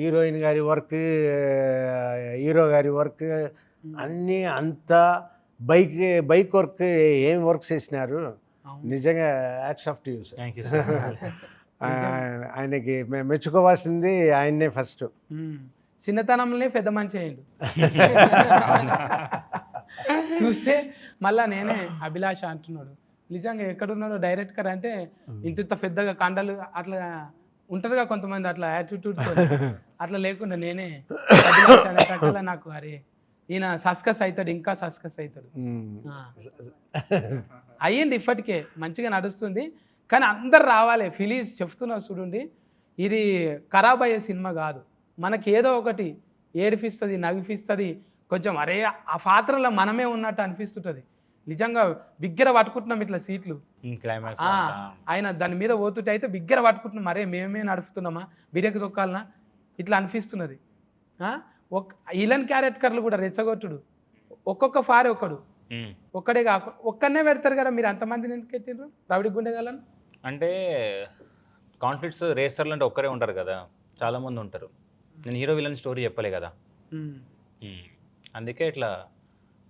Heroine గారి work, hero గారి work అన్నీ అంతా బైక్ వర్క్ ఏం వర్క్ చేసినారు. నిజంగా hats off to you sir. Thank you sir. ఆయనకి మేము మెచ్చుకోవాల్సింది ఆయన్నే ఫస్ట్. చిన్నతనంలోనే పెద్ద మంచి అయ్యిండు. చూస్తే మళ్ళా నేనే అభిలాష అంటున్నాడు. నిజంగా ఎక్కడున్నాడో డైరెక్టర్ అంటే ఇంత పెద్దగా కండలు అట్లా ఉంటారుగా కొంతమంది అట్లా యాటిట్యూడ్ అట్లా లేకుండా నేనే అభిలాష అనేటట్లా నాకు అరే ఈయన సస్కస్ అవుతాడు, ఇంకా సస్కస్ అవుతాడు. అయ్యింది ఇప్పటికే మంచిగా నడుస్తుంది. కానీ అందరు రావాలి. ఫిలీజ్ చెప్తున్నా చూడండి, ఇది ఖరాబ్ అయ్యే సినిమా కాదు. మనకి ఏదో ఒకటి ఏడిపిస్తుంది, నవ్విస్తుంది, కొంచెం అరే ఆ పాత్రలో మనమే ఉన్నట్టు అనిపిస్తుంటుంది. నిజంగా బిగ్గర పట్టుకుంటున్నాం ఇట్లా సీట్లు. క్లైమాక్స్ ఆయన దాని మీద పోతుంటే అయితే బిగ్గర పట్టుకుంటున్నాం, అరే మేమే నడుపుతున్నామా, బిరేకి తొక్కాలనా ఇట్లా అనిపిస్తున్నది. ఇలాంటి క్యారెక్టర్లు కూడా రెచ్చగొట్టుడు, ఒక్కొక్క ఫారే ఒకడు ఒక్కడే కాకుండా ఒక్కనే పెడతారు కదా. మీరు అంతమందిని ఎందుకు పెట్టిండ్రు రౌడీ గుండెగాలను? అంటే కాన్ఫ్లిక్ట్స్ రేసర్లు అంటే ఒక్కరే ఉంటారు కదా, చాలామంది ఉంటారు. నేను హీరో విలన్ స్టోరీ చెప్పలే కదా, అందుకే ఇట్లా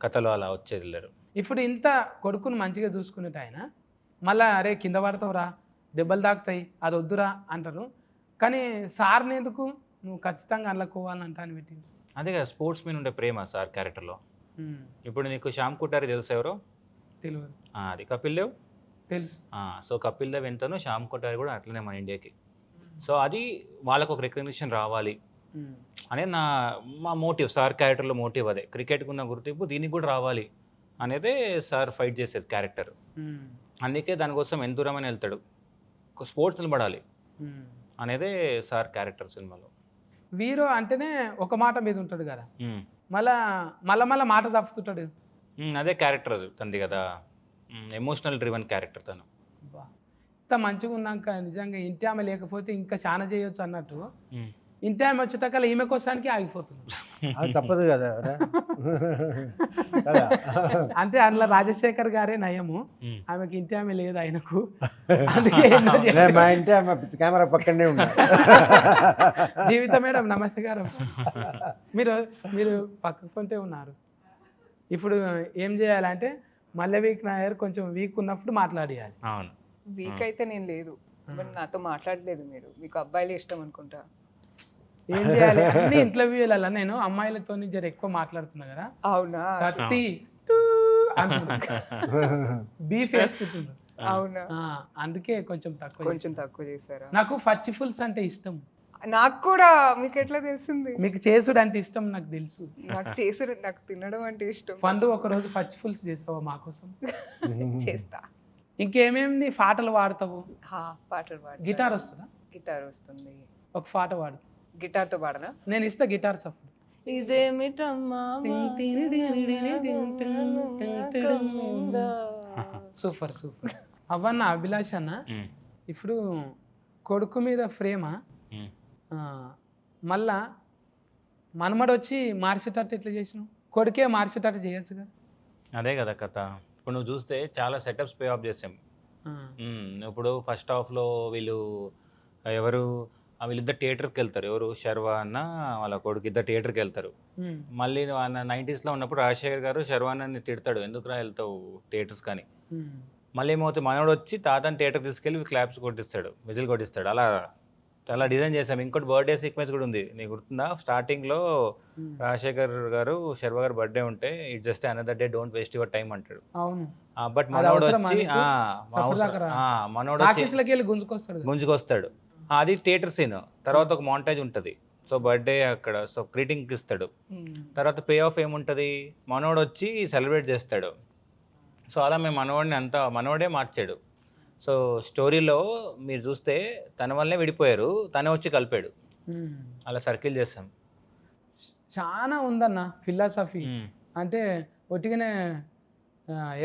కథలు అలా వచ్చేది వెళ్ళారు. ఇప్పుడు ఇంత కొడుకును మంచిగా చూసుకునేట ఆయన మళ్ళీ అరే కింద పడతావురా, దెబ్బలు తాకుతాయి, అది వద్దురా అంటారు. కానీ సార్ని ఎందుకు నువ్వు ఖచ్చితంగా అందులో కోవాలంట అని పెట్టింది. అదే కదా స్పోర్ట్స్ మీద ఉండే ప్రేమ సార్ క్యారెక్టర్లో. ఇప్పుడు నీకు శ్యామ్ కుటారి తెలుసు ఎవరో? తెలియదు. అది కపిల్ దేవ్ తెలుసు. సో కపిల్ దేవ్ ఎంతనో శ్యామ్ కుటారి కూడా అట్లనే మన ఇండియాకి. సో అది వాళ్ళకు ఒక రికగ్నిషన్ రావాలి అనేది మా మోటివ్. సార్ క్యారెక్టర్లో మోటివ్ అదే, క్రికెట్కి ఉన్న గుర్తింపు దీనికి కూడా రావాలి అనేదే సార్ ఫైట్ చేసేది క్యారెక్టర్. అందుకే దానికోసం ఎంత దూరమని వెళ్తాడు, స్పోర్ట్స్ నిలబడాలి అనేదే సార్ క్యారెక్టర్ సినిమాలో. వీరో అంటేనే ఒక మాట మీద ఉంటాడు కదా, మళ్ళా మాట తప్పుతుంటాడు. అదే క్యారెక్టర్ తంది కదా, ఎమోషనల్ డ్రివెన్ క్యారెక్టర్ తను. ఇంత మంచిగా ఉన్నాక నిజంగా ఇంటి ఆమె లేకపోతే ఇంకా చాలా చేయొచ్చు అన్నట్టు, ఇంటి ఆమె వచ్చేటకల్లా ఈమె కోసానికి ఆగిపోతుంది. తప్పదు కదా. అంటే అందులో రాజశేఖర్ గారే నయము, ఆమెకి ఇంటి ఆమె లేదు ఆయనకు. మా ఇంటి ఆమె కెమెరా పక్కనే ఉన్నారు. జీవిత మేడం నమస్కారం. మీరు పక్కకుంటే ఉన్నారు. ఇప్పుడు ఏం చేయాలంటే మళ్ళీ వీక్ నాయర్ కొంచెం వీక్ ఉన్నప్పుడు మాట్లాడేయాలి. అవును, వీక్ అయితే నేను లేదు, నాతో మాట్లాడలేదు మీరు, మీకు అబ్బాయిలే ఇష్టం అనుకుంటా. ఏం చేయాలి అన్ని ఇంటర్వ్యూలలో నేను అమ్మాయిలతో జర ఎక్కువ మాట్లాడుతున్నా కదా. అవునా? సత్తి బీఫ్ వేసుకుంటున్నా. అవునా? అందుకే కొంచెం తక్కువ చేశారా? నాకు పచ్చిఫుల్స్ అంటే ఇష్టం. నాకు కూడా. మీకు ఎట్లా తెలిసింది? మీకు చేసుడు అంటే ఇష్టం నాకు తెలుసు. నాకు తినడం అంటే ఇష్టం. పండు ఒకరోజు పచ్చిఫుల్స్ చేస్తావా మా కోసం? చేస్తా. ఇంకేమేమి పాటలు వాడతావు? పాటలు పాడు. గిటార్ వస్తుందా? గిటార్ వస్తుంది. ఒక పాట వాడు. గిటార్తో పాడనా? నేను ఇస్తా గిటార్ సపోర్ట్. Super super. అవన్న అభిలాష్ అన్న, ఇప్పుడు కొడుకు మీద ప్రేమ మళ్ళా మనమడు వచ్చి మార్చేటట్టు ఎట్లా చేసినావు? కొడుకే మార్చేటట్టు చేయొచ్చు కదా. అదే కదా కథ. ఇప్పుడు నువ్వు చూస్తే చాలా సెటప్స్ పే ఆఫ్ చేసాం. ఇప్పుడు ఫస్ట్ హాఫ్లో వీళ్ళిద్దరు థియేటర్కి వెళ్తారు. ఎవరు? శర్వా అన్న వాళ్ళ కొడుకు ఇద్దరు థియేటర్కి వెళ్తారు. మళ్ళీ 90s ఉన్నప్పుడు రాజశేఖర్ గారు శర్వాన్ని తిడతాడు, ఎందుకురా వెళ్తావు థియేటర్స్ కానీ. మళ్ళీ ఏమవుతుంది, మనోడు వచ్చి తాతని థియేటర్ తీసుకెళ్ళి క్లాప్స్ కొట్టిస్తాడు, విజిల్ కొట్టిస్తాడు. అలా చాలా డిజైన్ చేసాం. ఇంకోటి బర్త్డే సీక్వెన్స్ కూడా ఉంది, నీకు గుర్తుందా? స్టార్టింగ్లో రాజశేఖర్ గారు శర్వా గారు బర్త్డే ఉంటే it's just another day, don't waste your time అంటాడు. బట్ మనోడు వచ్చి గుంజుకొస్తాడు. అది థియేటర్ సీన్. తర్వాత ఒక మాంటేజ్ ఉంటుంది. సో బర్త్డే అక్కడ, సో గ్రీటింగ్ ఇస్తాడు. తర్వాత పే ఆఫ్ ఏముంటుంది, మనోడు వచ్చి సెలబ్రేట్ చేస్తాడు. సో అలా మేము మనోడే మార్చాడు. సో స్టోరీలో మీరు చూస్తే తన వల్లనే విడిపోయారు, తనే వచ్చి కలిపాడు. అలా సర్కిల్ చేస్తాం. చాలా ఉందన్న ఫిలాసఫీ. అంటే ఒట్టిగానే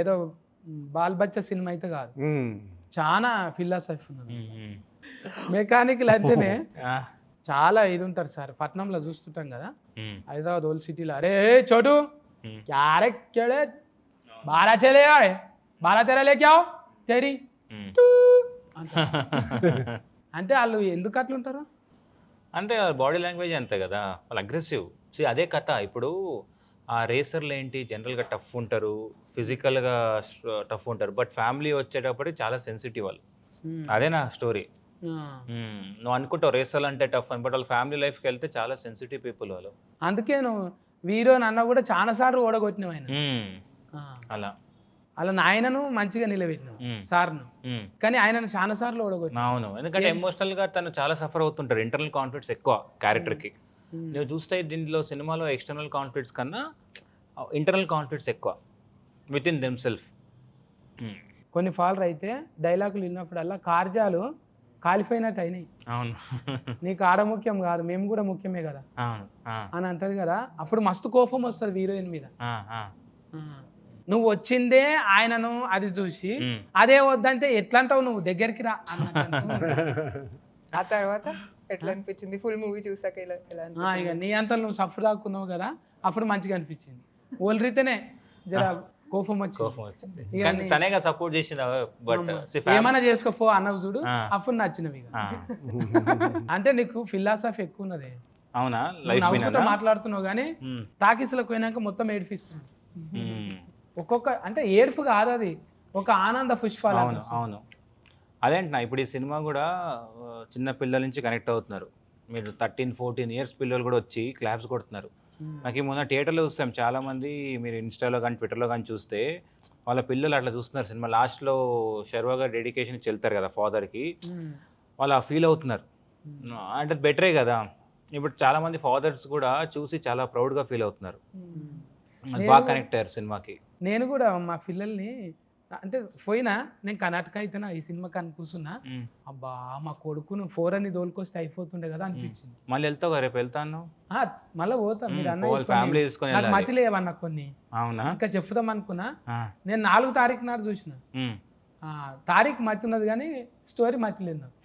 ఏదో బాల్ బచ్చా సినిమా అయితే కాదు, చాలా ఫిలాసఫీ ఉన్నది. మెకానికల్ అంటేనే చాలా ఇది ఉంటారు సార్. పట్నంలో చూస్తుంటాం కదా, హైదరాబాద్ ఓల్డ్ సిటీలో, అరే చోటు క్యారే కేడే బారా చలే బారా తెరా లేకావు తెరీ అంటే వాళ్ళు ఎందుకు అట్లుంటారు? అంటే బాడీ లాంగ్వేజ్ అంతే కదా, వాళ్ళు అగ్రెసివ్. అదే కథ. ఇప్పుడు ఆ రేసర్లు ఏంటి, జనరల్గా టఫ్ ఉంటారు, ఫిజికల్గా టఫ్ ఉంటారు, బట్ ఫ్యామిలీ వచ్చేటప్పటికి చాలా సెన్సిటివ్ వాళ్ళు. అదే నా స్టోరీ. నువ్వు అనుకుంటావు రేసర్లు అంటే టఫ్ అని, బట్ వాళ్ళ ఫ్యామిలీ లైఫ్కి వెళ్తే చాలా సెన్సిటివ్ పీపుల్ వాళ్ళు. అందుకే నువ్వు వీరో అన్న కూడా చాలా సార్లు ఓడగొట్టినావు ఆయన. అలా అలా నాయనను మంచిగా నిలబెట్టినావు సార్ను, కానీ ఆయనను చాలా సార్లు ఓడగొట్టినావు. అవును, ఎందుకంటే ఎమోషనల్గా తను చాలా సఫర్ అవుతుంటారు, ఇంటర్నల్ కాన్ఫ్లిక్ట్స్ ఎక్కువ క్యారెక్టర్కి. నువ్వు చూస్తే దీంట్లో సినిమాలో ఎక్స్టర్నల్ కాన్ఫ్లిక్ట్స్ కన్నా ఇంటర్నల్ కాన్ఫ్లిక్ట్స్ ఎక్కువ విత్ ఇన్ దెమ్ సెల్ఫ్. కొన్ని ఫాల్ర్ అయితే డైలాగులు విన్నప్పుడల్లా కార్జాలు కాలిపోయినట్టు అయినాయి. అవును. నీకు ఆడ ముఖ్యం కాదు, మేము కూడా ముఖ్యమే కదా అవును. అని అంటది కదా, అప్పుడు మస్తు కోపం వస్తుంది హీరోయిన్ మీద. నువ్వు వచ్చిందే ఆయనను అది చూసి అదే వద్దంటే ఎట్లా అంటావు, నువ్వు దగ్గరికి రా అన్నట్టు. ఆ తర్వాత ఎట్లా అనిపించింది ఫుల్ మూవీ చూసాక? ఎలా ఇక నీ అంతలో నువ్వు సఫర్ దాక్కున్నావు కదా, అప్పుడు మంచిగా అనిపించింది. ఓల్రితేనే జర కోపం వచ్చింది. కానీ తనేగా సపోర్ట్ చేసింది. బట్ ఏమైనా చేసుకోపో అన్నవి చూడు, అప్పుడు నచ్చినవి. అంటే నీకు ఫిలాసఫీ ఎక్కువ ఉన్నది. అవునా? నవ్వుకుంటూ మాట్లాడుతున్నావు కానీ టాకీస్లకు పోయినాక మొత్తం ఏడిపిస్తుంది. ఒక్కొక్క అంటే ఏడుపు కాదు, అది ఒక ఆనంద పుష్పాలు. అవును అవును, అదేంటున్నా. ఇప్పుడు ఈ సినిమా కూడా చిన్న పిల్లల నుంచి కనెక్ట్ అవుతున్నారు. మీరు 13-14 ఇయర్స్ పిల్లలు కూడా వచ్చి క్లాప్స్ కొడుతున్నారు. నాకు ఈ మొన్న థియేటర్లో చూస్తాం చాలామంది, మీరు ఇన్స్టాలో కానీ ట్విట్టర్లో కానీ చూస్తే వాళ్ళ పిల్లలు అట్లా చూస్తున్నారు సినిమా. లాస్ట్లో శర్వా గారు డెడికేషన్ ఇచ్చి వెళ్తారు కదా ఫాదర్కి, వాళ్ళు ఫీల్ అవుతున్నారు. అంటే బెటరే కదా. ఇప్పుడు చాలామంది ఫాదర్స్ కూడా చూసి చాలా ప్రౌడ్గా ఫీల్ అవుతున్నారు. బాగా కనెక్ట్ అయ్యారు సినిమాకి. నేను కూడా మా పిల్లల్ని అంటే పోయినా, నేను కర్ణాటక అయితేనా ఈ సినిమా కానీ కూర్చున్నా, అబ్బా మా కొడుకును 4 అని దోలుకొస్తే అయిపోతుండే కదా అనిపించింది. మళ్ళీ వెళ్తావు, రేపు వెళ్తాను మళ్ళీ పోతా. మీరు ఫ్యామిలీ తీసుకొని నాకు మతి లేవన్న కొన్ని. అవునా? ఇంకా చెప్తాం అనుకున్నా. నేను 4 తారీఖు నాడు చూసిన. తారీఖు మతి ఉన్నది కానీ స్టోరీ మతి లేదు నాకు.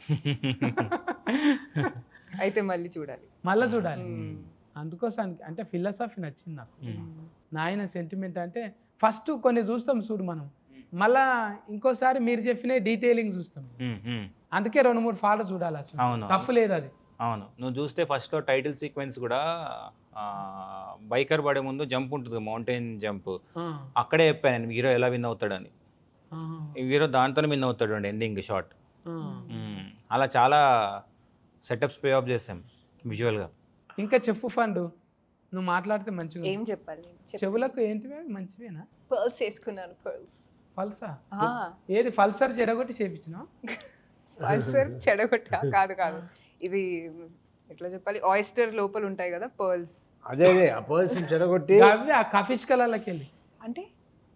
అయితే మళ్ళీ చూడాలి, మళ్ళీ చూడాలి. అందుకోసానికి అంటే ఫిలాసఫీ నచ్చింది నాకు. నాయన సెంటిమెంట్ అంటే ఫస్ట్ కొన్ని చూస్తాం చూడు మనం, మళ్ళా ఇంకోసారి మీరు చెప్పిన డీటెయిలింగ్ చూస్తాం. అందుకే 2-3 ఫాలో చూడాలి అసలు. అవును, తప్పు లేదు అది. అవును. నువ్వు చూస్తే ఫస్ట్లో టైటిల్ సీక్వెన్స్ కూడా బైకర్ పడే ముందు జంప్ ఉంటుంది, మౌంటైన్ జంప్. అక్కడే చెప్పాను నేను హీరో ఎలా విన్ అవుతాడని. హీరో దాంతోనే విన్ అవుతాడు అండి ఎండింగ్ షాట్. అలా చాలా సెటప్స్ పే ఆఫ్ చేసాం విజువల్గా. ఇంకా చెప్పు ఫండ్, నువ్వు మాట్లాడితే మంచిగా. ఏం చెప్పాలి? చెవులకు ఏంటివే మంచివేనా? పర్ల్స్ వేసుకున్నాను. ఫల్సా? ఏది ఫల్సర్ చెడగొట్టి చేపించినా? పల్సర్ చెడగొట్టా కాదు కాదు, ఇది ఎట్లా చెప్పాలి, ఆయిస్టర్ లోపల ఉంటాయి కదా పర్ల్స్, అదే ఆ పర్ల్స్ చెడగొట్టి గవ్వే ఆ కఫిష్ కలర్లకి వెళ్ళి అంటే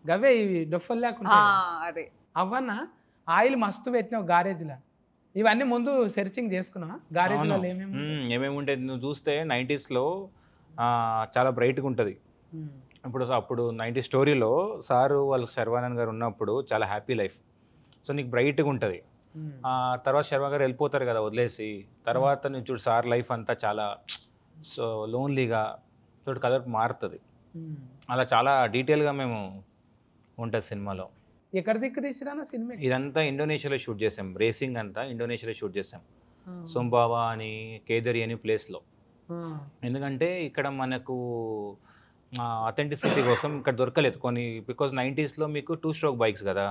గవ్వే ఇవి డొఫల్ లేకుండా అదే అవన్నా ఆయిల్ మస్తు పెట్టినావు గారేజ్లో. ఇవన్నీ ముందు సెర్చింగ్ చేసుకున్నావా గారేజ్లో ఏమేమి ఉంటాయి? నువ్వు చూస్తే 90sలో చాలా బ్రైట్గా ఉంటుంది. అప్పుడు 90 స్టోరీలో సారు వాళ్ళు శర్వానంద్ గారు ఉన్నప్పుడు చాలా హ్యాపీ లైఫ్. సో నీకు బ్రైట్గా ఉంటుంది. తర్వాత శర్వా గారు వెళ్ళిపోతారు కదా వదిలేసి, తర్వాత నువ్వు చూడు సార్ లైఫ్ అంతా చాలా సో లోన్లీగా చూడు కలర్ మారుతుంది. అలా చాలా డీటెయిల్గా మేము ఉంటుంది సినిమాలో. ఎక్కడ దిక్కు తీసిరా సినిమా? ఇదంతా ఇండోనేషియాలో షూట్ చేసాం. రేసింగ్ అంతా ఇండోనేషియాలో షూట్ చేసాం. సోంబావా అని, కేదరి అని ప్లేస్లో. ఎందుకంటే ఇక్కడ మనకు అథెంటిసిటీ కోసం ఇక్కడ దొరకలేదు కొన్ని, బికాజ్ 90sలో మీకు 2-stroke బైక్స్ కదా,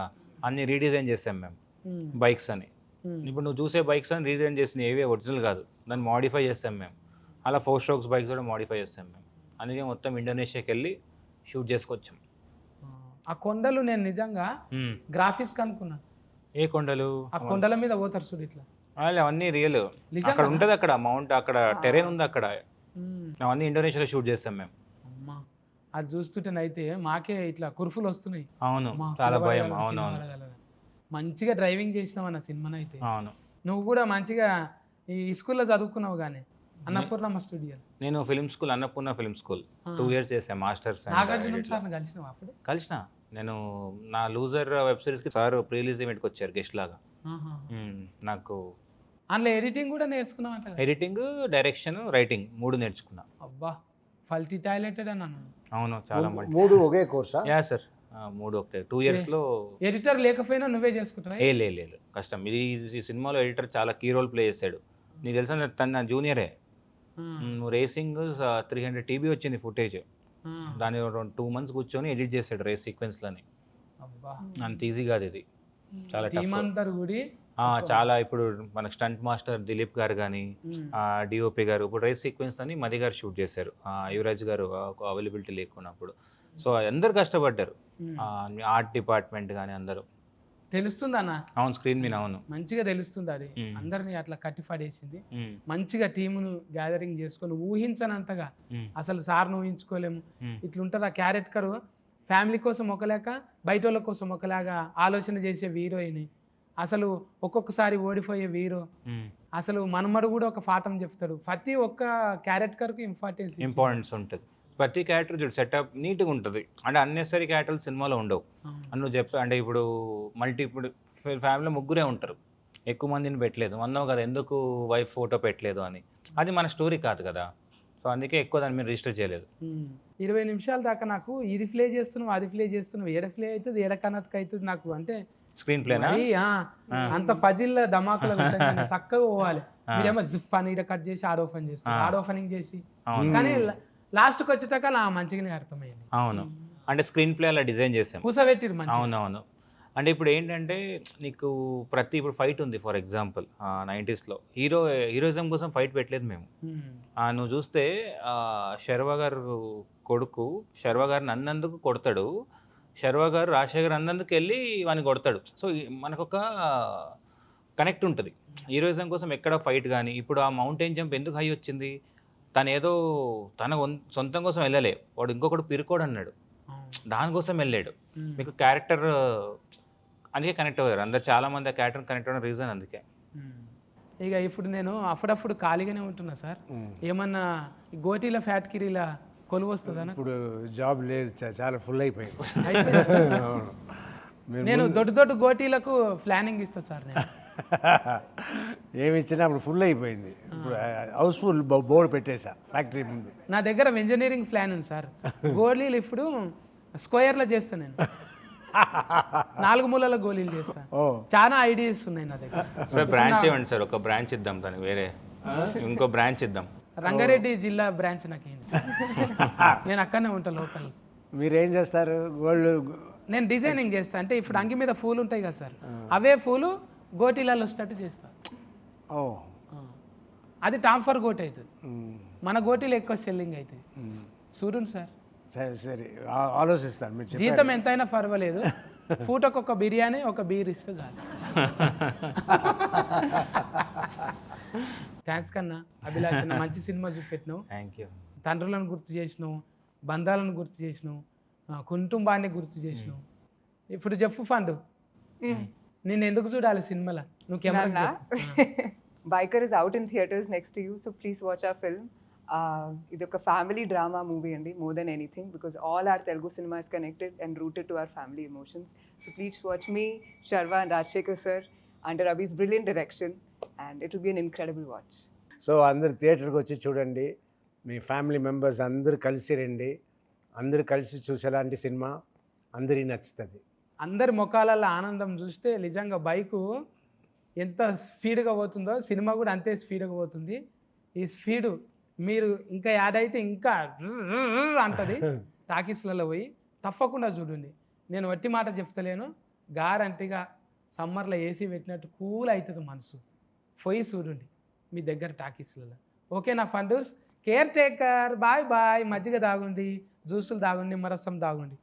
అన్ని రీడిజైన్ చేసాం మేము బైక్స్ అని. ఇప్పుడు నువ్వు చూసే బైక్స్ అని రీడిజైన్ చేసిన ఏవే ఒరిజినల్ కాదు, దాన్ని మాడిఫై చేస్తాం మేము. అలా 4 strokes బైక్స్ కూడా మాడిఫై చేస్తాం మేము. అందుకే మొత్తం ఇండోనేషియాకి వెళ్ళి షూట్ చేసుకొచ్చాం. ఆ కొండలు నేను నిజంగా గ్రాఫిక్స్ అనుకున్నా. ఏ కొండలు? ఆ కొండల మీద పోతారు చూడు ఇట్లా, అవన్నీ రియల్. అక్కడ ఉంటుంది, అక్కడ మౌంట్, అక్కడ టెరెన్ ఉంది అక్కడ. అవన్నీ ఇండోనేషియాలో షూట్ చేస్తాం మేము. అమ్మా అది చూస్తుంటేనైతే మాకే ఇట్లా కురుఫులు వస్తున్నాయి. అవును, చాలా భయం. అవును, మంచిగా డ్రైవింగ్ చేసినావు అన్న సినిమాని అయితే. అవును, నువ్వు కూడా మంచిగా ఈ స్కూల్లో చదువుకున్నావు కానీ అన్నపూర్ణమ్మ స్టూడియో. నేను film school, Annapurna film school 2 years చేశాను మాస్టర్స్. నాగార్జున సార్ని కలిసినావు అప్పుడు? కలిసిన. నేను నా లూజర్ వెబ్ సిరీస్కి సార్ ప్రీ రిలీజ్ ఈవెంట్కి వచ్చారు గెస్ట్ లాగా. నాకు అందులో ఎడిటింగ్ కూడా నేర్చుకున్నావు అంట? ఎడిటింగ్, డైరెక్షన్, రైటింగ్ 3 నేర్చుకున్నా. అబ్బా ఫల్టీ టాలెంటెడ్ అన్నాను. అవును, చాలా 3 ఒకే కోర్సా? యా సార్, 3 ఒకటే. 2 yearsలో ఎడిటర్ లేకపోయినా నువ్వే చేసుకుంటావా? లేదు కష్టం. ఈ సినిమాలో ఎడిటర్ చాలా కీ రోల్ ప్లే చేశాడు. నీకు తెలుసా, తన నా జూనియరే. రేసింగ్ 300 TB వచ్చింది ఫుటేజ్. దాని 2 months కూర్చొని ఎడిట్ చేశాడు రేస్ సీక్వెన్స్లని. అబ్బా అంత ఈజీ కాదు ఇది, చాలా టీమ్ టఫ్. అంతా కూడా చాలా ఇప్పుడు మన స్టంట్ మాస్టర్ దిలీప్ గారు కానీ డిఓపి గారు ఇప్పుడు రేస్ సీక్వెన్స్ అని మది గారు షూట్ చేశారు, యువరాజ్ గారు అవైలబిలిటీ లేకున్నప్పుడు. సో అందరు కష్టపడ్డారు, ఆర్ట్ డిపార్ట్మెంట్ కానీ అందరూ. తెలుస్తుంది అన్న, అవును స్క్రీన్ మీద అవును. మంచిగా తెలుస్తుంది అది. అందరినీ అట్లా కట్టిపడేసింది. మంచిగా టీమును గ్యాదరింగ్ చేసుకొని ఊహించనంతగా, అసలు సార్ను ఊహించుకోలేము. ఇట్లుంటుంది ఆ క్యారెక్టర్. ఫ్యామిలీ కోసం ఒకలేక బయట వాళ్ళ కోసం ఒకలాగా ఆలోచన చేసే హీరోయిన్. అసలు ఒక్కొక్కసారి ఓడిపోయే హీరో. అసలు మనమడు కూడా ఒక పాఠం చెప్తాడు. ప్రతి ఒక్క క్యారెక్టర్కి ఇంపార్టెన్స్ ఉంటుంది. ప్రతి క్యారెక్టర్ చూడు సెటప్ నీట్గా ఉంటుంది. అంటే అన్నెసరీ క్యారెక్టర్లు సినిమాలో ఉండవు అని నువ్వు చెప్పా. అంటే ఇప్పుడు ఇప్పుడు ఫ్యామిలీలో ముగ్గురే ఉంటారు, ఎక్కువ మందిని పెట్టలేదు అన్నావు కదా, ఎందుకు వైఫ్ ఫోటో పెట్టలేదు అని. అది మన స్టోరీ కాదు కదా, సో అందుకే ఎక్కువ దాన్ని మీరు రిజిస్టర్ చేయలేదు. 20 నిమిషాల దాకా నాకు ఇది ప్లే చేస్తున్నావు అది ప్లే చేస్తున్నావు, ఏడ ప్లే అవుతుంది ఏడ కనెక్ట్ అవుతుంది నాకు. అంటే స్క్రీన్ ప్లేనా అంత ఫజిల్ ధమాకులు చక్కగా పోవాలి. మీరేమో జిప్ అని ఇక్కడ కట్ చేసి ఆడ్ ఓపెన్ చేస్తారు, ఆడ్ ఓపెనింగ్ చేసి. కానీ లాస్ట్కి వచ్చేటాక మంచిగానే అర్థమైంది. అవును, అంటే స్క్రీన్ ప్లే అలా డిజైన్ చేసాం, కూసబెట్టిరు. అవునవును. అంటే ఇప్పుడు ఏంటంటే నీకు ఇప్పుడు ఫైట్ ఉంది ఫర్ ఎగ్జాంపుల్ 90s హీరోయిజం కోసం ఫైట్ పెట్టలేదు మేము. నువ్వు చూస్తే శర్వా గారు కొడుకు శర్వా గారిని అన్నందుకు కొడతాడు, శర్వా గారు రాజశేఖర్ అన్నందుకు వెళ్ళి వాడిని కొడతాడు. సో మనకొక కనెక్ట్ ఉంటుంది. హీరోయిజం కోసం ఎక్కడ ఫైట్ కానీ. ఇప్పుడు ఆ మౌంటైన్ జంప్ ఎందుకు హై వచ్చింది, తను ఏదో తన సొంతం కోసం వెళ్ళలే, వాడు ఇంకొకటి పిరుకోడు అన్నాడు, దానికోసం వెళ్ళాడు. మీకు క్యారెక్టర్ అందుకే కనెక్ట్ అయ్యారు అందరు, చాలా మంది ఆ క్యారెక్టర్ కనెక్ట్ అవ్వడం రీజన్ అందుకే. ఇక ఇప్పుడు నేను అప్పుడప్పుడు ఖాళీగానే ఉంటున్నా సార్. ఏమన్నా గోటీల ఫ్యాక్టరీల కొలువు వస్తుందా? ఇప్పుడు జాబ్ లేదు, చాలా ఫుల్ అయిపోయింది. నేను దొడ్డు గోటీలకు ప్లానింగ్ ఇస్తా సార్. నేను ఏమి ఇచ్చినా అప్పుడు ఫుల్ అయిపోయింది. ఇప్పుడు హౌస్ఫుల్ బోర్డు పెట్టేసా ఫ్యాక్టరీ ముందు. నా దగ్గర ఇంజనీరింగ్ ప్లాన్ ఉంది సార్. గోళీలు ఇప్పుడు స్క్వేర్లో చేస్తాను నేను, 4 మూలల గోళీలు చేస్తా. చాలా ఐడియాస్ ఉన్నాయి నా దగ్గర. సార్ బ్రాంచ్ ఇవ్వండి సార్, ఒక బ్రాంచ్ ఇద్దాం, దానికి వేరే ఇంకో బ్రాంచ్ ఇద్దాం. రంగారెడ్డి జిల్లా బ్రాంచ్ నాకు నేను అక్కడనే ఉంటా లోకల్. మీరేం చేస్తారు? గోల్డ్ నేను డిజైనింగ్ చేస్తా. అంటే ఇప్పుడు అంగి మీద పూలు ఉంటాయి కదా సార్, అవే పూలు గోటీలలో వచ్చేటట్టు చేస్తా. అది టాంఫర్ గోటి అవుతుంది, మన గోటీలు ఎక్కువ సెల్లింగ్ అవుతుంది. చూడండి సార్. సరే సరే ఆలోచిస్తాను. మీరు జీతం ఎంతైనా పర్వాలేదు, పూటకు ఒక బిర్యానీ ఒక బీర్ ఇస్తే చాలు. థ్యాంక్స్ కన్నా అభిలాష్, మంచి సినిమా చూపెట్టినావు. Thank you. తండ్రులను గుర్తు చేసినావు, బంధాలను గుర్తు చేసినావు, కుటుంబాన్ని గుర్తు చేసినావు. ఇప్పుడు చెప్పు ఫండ్, నేను ఎందుకు చూడాలి సినిమాలో? నువ్వు camera biker is out in theatres next to you, so please watch our film. ఇది ఒక ఫ్యామిలీ డ్రామా మూవీ అండి, more than anything, because all our Telugu cinema is connected and rooted to our family emotions. So please watch me, Sharva and Rajshekhar sir under Abhi's brilliant direction, and it will be an incredible watch. So అందరు థియేటర్కి వచ్చి చూడండి, మీ family members అందరూ కలిసి రండి, అందరూ కలిసి చూసేలాంటి cinema అందరికీ నచ్చుతుంది. అందరి ముఖాలలో ఆనందం చూస్తే నిజంగా బైకు ఎంత స్పీడ్గా పోతుందో సినిమా కూడా అంతే స్పీడ్గా పోతుంది. ఈ స్పీడు మీరు ఇంకా యాడ్ అయితే ఇంకా అంటది. టాకీస్లలో పోయి తప్పకుండా చూడండి. నేను వట్టి మాట చెప్తలేను, గ్యారంటీగా సమ్మర్లో ఏసీ పెట్టినట్టు కూల్ అవుతుంది మనసు. పోయి చూడండి మీ దగ్గర టాకీస్లలో. ఓకే నా ఫండూస్, కేర్ టేకర్, బాయ్ బాయ్. మజ్జిగ తాగుండి, జ్యూసులు తాగుండి, నిమ్మరసం తాగుండి.